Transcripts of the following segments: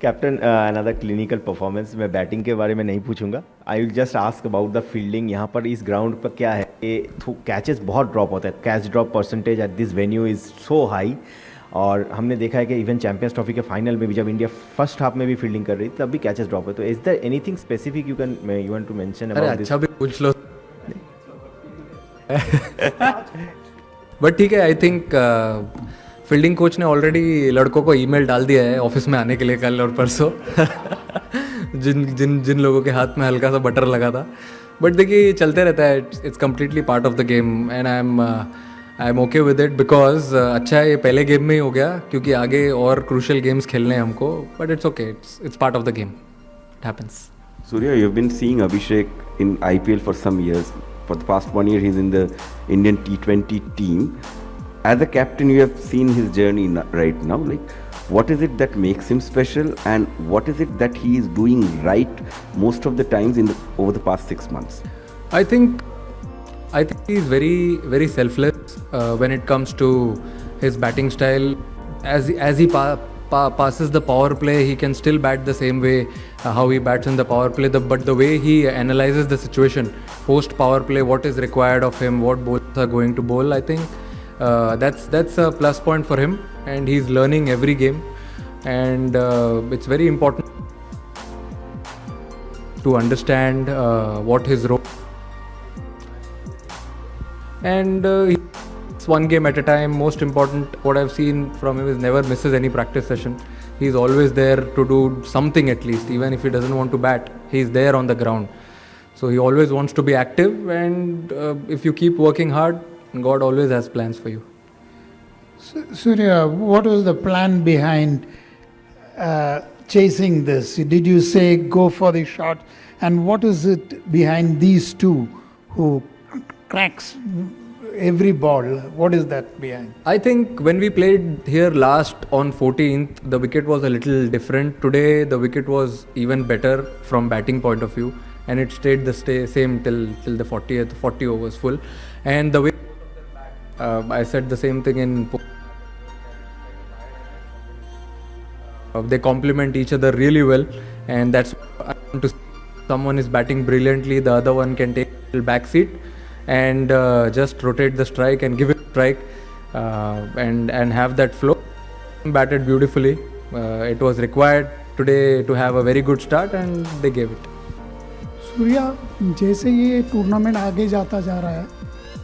Captain another clinical performance. मैं batting के बारे में नहीं पूछूंगा, I will just ask about the fielding. यहाँ पर इस ग्राउंड पर क्या है कि कैचेस बहुत ड्रॉप होता है, catch drop percentage at this venue is so high. और हमने देखा है कि इवन चैंपियंस ट्रॉफी के फाइनल में भी जब इंडिया फर्स्ट हाफ में भी फील्डिंग कर रही थी तब भी कैचेस ड्रॉप है। तो is there anything specific you want to mention अरे अबाउट दिस? अच्छा भी पूछ लो। बट ठीक है, आई थिंक फील्डिंग कोच ने ऑलरेडी लड़कों को ईमेल डाल दिया है ऑफिस में आने के लिए कल और परसों। जिन जिन जिन लोगों के हाथ में हल्का सा बटर लगा था। बट देखिए चलते रहता है, it's completely part of the game and I am okay with it because अच्छा है ये पहले गेम में ही हो गया, क्योंकि आगे और क्रूशियल गेम्स खेलने हैं हमको। But it's okay, it's part of the game, it happens. Surya, you've been seeing Abhishek in IPL for some years. For the past 1 year, he's in the Indian T20 team. As a captain, you have seen his journey right now. Like, what is it that makes him special, and what is it that he is doing right most of the times over the past 6 months? I think he's very very selfless when it comes to his batting style. As he passes the power play, he can still bat the same way how he bats in the power play. But the way he analyzes the situation post power play, what is required of him, what bowlers are going to bowl, I think that's a plus point for him, and he's learning every game. And it's very important to understand what his role. And it's one game at a time. Most important, what I've seen from him is never misses any practice session. He's always there to do something at least. Even if he doesn't want to bat, he's there on the ground. So he always wants to be active, and if you keep working hard, God always has plans for you. Surya, what was the plan behind chasing this? Did you say go for the shot? And what is it behind these two who cracks every ball? What is that behind? I think when we played here last on 14th, the wicket was a little different. Today, the wicket was even better from batting point of view, and it stayed the same till the 40 overs full. And the way I said the same thing in. They complement each other really well, and that's I want to. Someone is batting brilliantly, the other one can take a back seat and just rotate the strike and give it a strike and have that flow. Batted beautifully. It was required today to have a very good start, and they gave it. Surya, जैसे ये tournament आगे जाता जा रहा है,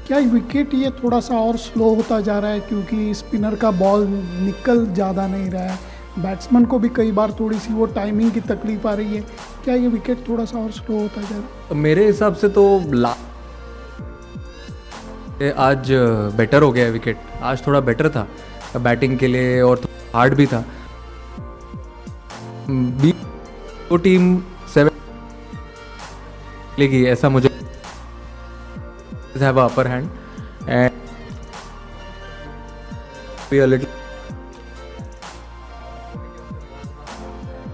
क्या wicket ये थोड़ा सा और स्लो होता जा रहा है, क्योंकि स्पिनर का बॉल निकल ज़्यादा नहीं रहा है, बैट्समैन को भी कई बार थोड़ी सी वो टाइमिंग की तकलीफ आ रही है, क्या ये विकेट थोड़ा सा और स्लो होता जा रहा है? मेरे हिसाब से तो आज बेटर हो गया है विकेट। आज थोड़ा बेटर था बैटिंग के लिए और हार्ड भी था। तो टीम 7 लेगी ऐसा मुझे have a upper hand and be a little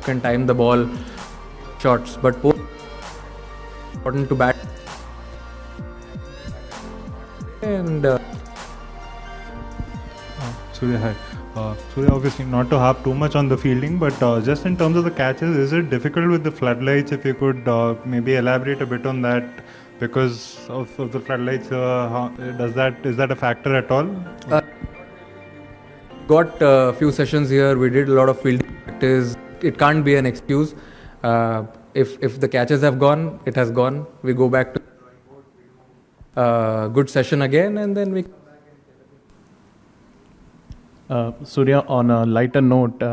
can time the ball shots, but important to bat and Surya, hi. Surya, obviously not to harp too much on the fielding, but just in terms of the catches, is it difficult with the floodlights? If you could maybe elaborate a bit on that, because of the floodlights, is that a factor at all? Got a few sessions here. We did a lot of fielding practice. It can't be an excuse. If the catches have gone, it has gone. We go back to good session again, and then we. Surya, on a lighter note,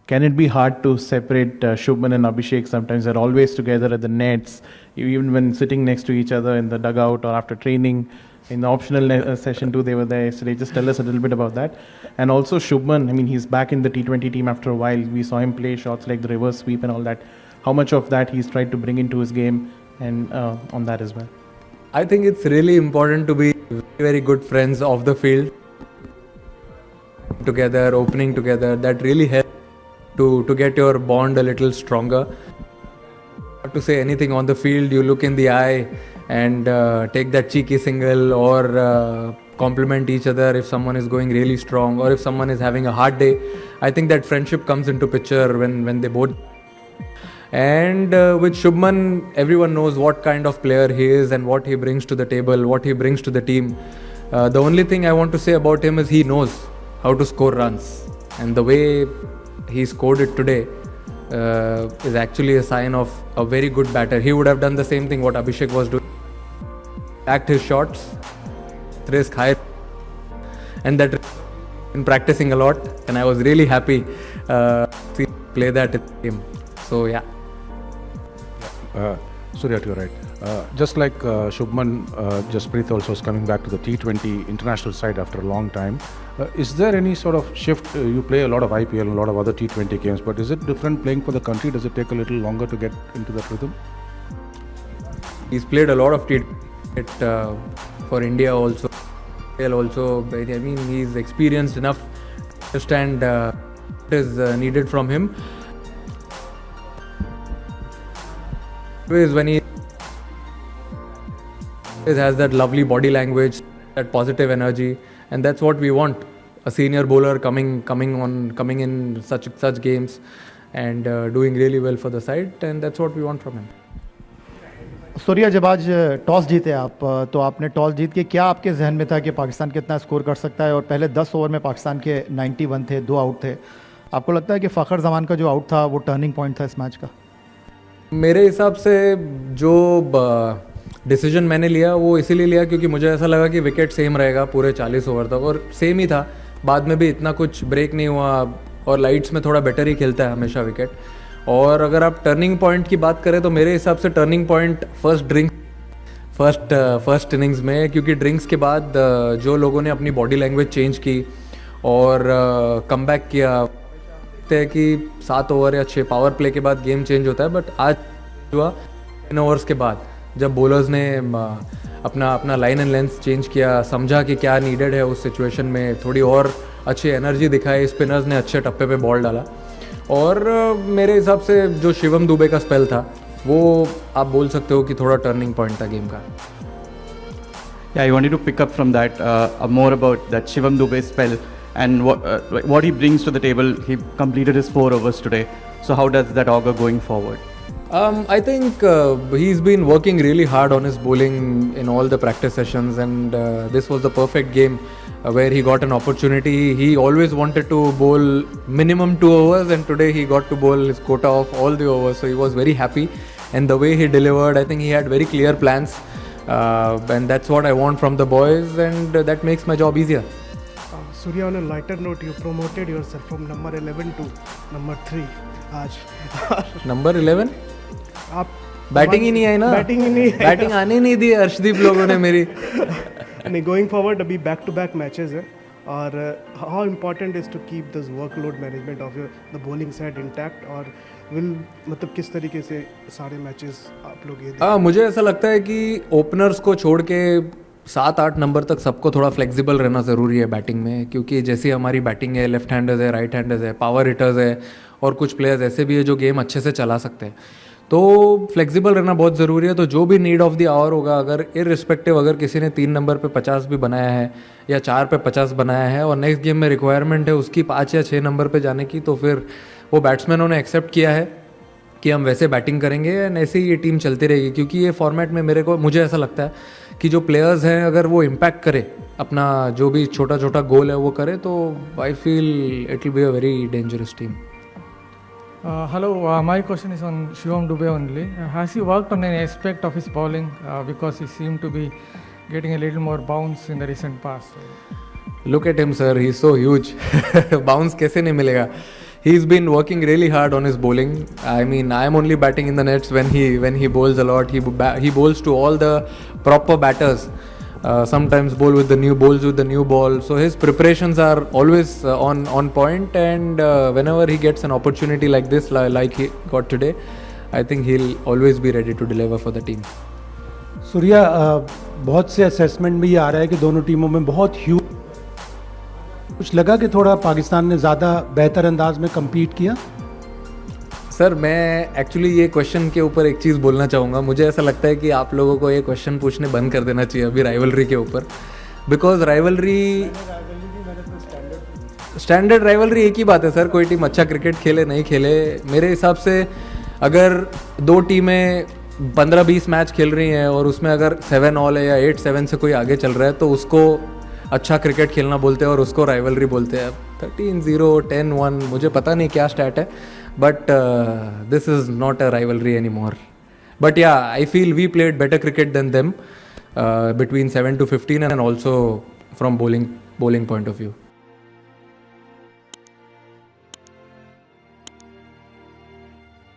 can it be hard to separate Shubman and Abhishek? Sometimes they're always together at the nets, even when sitting next to each other in the dugout or after training. In the optional session too, they were there yesterday. Just tell us a little bit about that. And also Shubman, I mean, he's back in the T20 team after a while. We saw him play shots like the reverse sweep and all that. How much of that he's tried to bring into his game, and on that as well? I think it's really important to be very, very good friends off the field. Together, opening together, that really helps to get your bond a little stronger. Not to say anything on the field, you look in the eye and take that cheeky single or compliment each other if someone is going really strong or if someone is having a hard day. I think that friendship comes into picture when they both. And with Shubman, everyone knows what kind of player he is and what he brings to the table, what he brings to the team. The only thing I want to say about him is he knows how to score runs, and the way he scored it today is actually a sign of a very good batter. He would have done the same thing what Abhishek was doing. Act his shots, risk high, and that in practicing a lot, and I was really happy to play that in the game. So yeah. Surya, you're right. Just like Shubman, Jasprit also is coming back to the T20 international side after a long time. Is there any sort of shift? You play a lot of IPL and a lot of other T20 games, but is it different playing for the country? Does it take a little longer to get into that rhythm? He's played a lot of T20 for India also. I mean, he's experienced enough to understand what is needed from him. When he has that lovely body language, that positive energy, and that's what we want. A senior bowler coming in such games and doing really well for the side, and that's what we want from him. Surya, जब आज toss जीते आप, तो आपने toss जीत के क्या आपके जहन में था कि पाकिस्तान कितना स्कोर कर सकता है? और पहले 10 ओवर में पाकिस्तान के 91 थे, 2 आउट थे. आपको लगता है कि फ़खर जमान का जो आउट था वो टर्निंग पॉइंट था इस मैच का? मेरे हिसाब से जो डिसीजन मैंने लिया वो इसीलिए लिया क्योंकि मुझे ऐसा लगा कि विकेट सेम रहेगा पूरे 40 ओवर तक, और सेम ही था. बाद में भी इतना कुछ ब्रेक नहीं हुआ, और लाइट्स में थोड़ा बेटर ही खेलता है हमेशा विकेट. और अगर आप टर्निंग पॉइंट की बात करें तो मेरे हिसाब से टर्निंग पॉइंट फर्स्ट इनिंग्स में, क्योंकि ड्रिंक्स के बाद जो लोगों ने अपनी बॉडी लैंग्वेज चेंज की और कमबैक किया. है कि 7 ओवर या 6 पावर प्ले के बाद गेम चेंज होता है, बट आज हुआ 10 ओवर्स के बाद जब बॉलर्स ने अपना लाइन एंड लेंथ चेंज किया, समझा कि क्या नीडेड है उस सिचुएशन में, थोड़ी और अच्छी एनर्जी दिखाई, स्पिनर्स ने अच्छे टप्पे पे बॉल डाला. और मेरे हिसाब से जो शिवम दुबे का स्पेल था वो आप बोल सकते हो कि थोड़ा टर्निंग पॉइंट था गेम का. Yeah, I wanted to pick up from that more about that Shivam Dube spell and what he brings to the table. He completed his 4 overs today. So how does that augur going forward? I think he's been working really hard on his bowling in all the practice sessions, and this was the perfect game where he got an opportunity. He always wanted to bowl minimum 2 overs, and today he got to bowl his quota of all the overs, so he was very happy. And the way he delivered, I think he had very clear plans, and that's what I want from the boys, and that makes my job easier. Surya, on a lighter note, you promoted yourself from number 11 to number 3 आज. Number 11? आप batting ही नहीं आई ना, batting आने नहीं दी अर्शदीप लोगों ने मेरी. नहीं, गोइंग फॉरवर्ड अभी बैक टू बैक मैचेस है, और how important is to keep this workload management of your the bowling side intact, और मतलब किस तरीके से सारे मैचेस आप लोग ये मुझे ऐसा लगता है कि ओपनर्स को छोड़ के 7-8 नंबर तक सबको थोड़ा फ्लेक्सिबल रहना ज़रूरी है बैटिंग में, क्योंकि जैसी हमारी बैटिंग है, लेफ्ट हैंडर्स है, राइट हैंडर्स है, पावर हिटर्स है, और कुछ प्लेयर्स ऐसे भी है जो गेम अच्छे से चला सकते हैं. तो फ्लेक्सिबल रहना बहुत ज़रूरी है. तो जो भी नीड ऑफ द आवर होगा, अगर इररिस्पेक्टिव अगर किसी ने 3 नंबर पे 50 भी बनाया है या 4 पे 50 बनाया है और नेक्स्ट गेम में रिक्वायरमेंट है उसकी 5 या 6 नंबर पे जाने की, तो फिर वो बैट्समैनों ने एक्सेप्ट किया है कि हम वैसे बैटिंग करेंगे एंड ऐसे ही ये टीम चलती रहेगी. क्योंकि ये फॉर्मेट में मुझे ऐसा लगता है कि जो प्लेयर्स हैं अगर वो इम्पैक्ट करे, अपना जो भी छोटा छोटा गोल है वो करे, तो I feel it will be a very dangerous team. Hello, my question is on Shivam Dube only. Has he worked on any aspect of his bowling because he seemed to be getting a little more bounce in the recent past? Look at him, sir. He's so huge. Bounce कैसे नहीं मिलेगा? He's been working really hard on his bowling. I mean, I am only batting in the nets when he bowls a lot. He bowls to all the proper batters. Sometimes bowls with the new ball. So his preparations are always on point, and whenever he gets an opportunity like this, like he got today, I think he'll always be ready to deliver for the team. Surya, बहुत से assessment में ये आ रहा है कि दोनों टीमों में बहुत कुछ लगा कि थोड़ा पाकिस्तान ने ज़्यादा बेहतर अंदाज में कम्पीट किया? सर, मैं एक्चुअली ये क्वेश्चन के ऊपर एक चीज़ बोलना चाहूँगा. मुझे ऐसा लगता है कि आप लोगों को ये क्वेश्चन पूछने बंद कर देना चाहिए अभी राइवलरी के ऊपर. बिकॉज राइवलरी स्टैंडर्ड राइवलरी एक ही बात है सर, कोई टीम अच्छा क्रिकेट खेले नहीं खेले, मेरे हिसाब से अगर दो टीमें 15-20 मैच खेल रही हैं और उसमें अगर 7 ऑल है या 8-7 से कोई आगे चल रहा है तो उसको अच्छा क्रिकेट खेलना बोलते हैं और उसको राइवलरी बोलते हैं. 13-0, 10-1, मुझे पता नहीं क्या स्टैट है, but this is not a rivalry any more. But yeah, I feel we played better cricket than them between 7 to 15 and also from bowling point of view.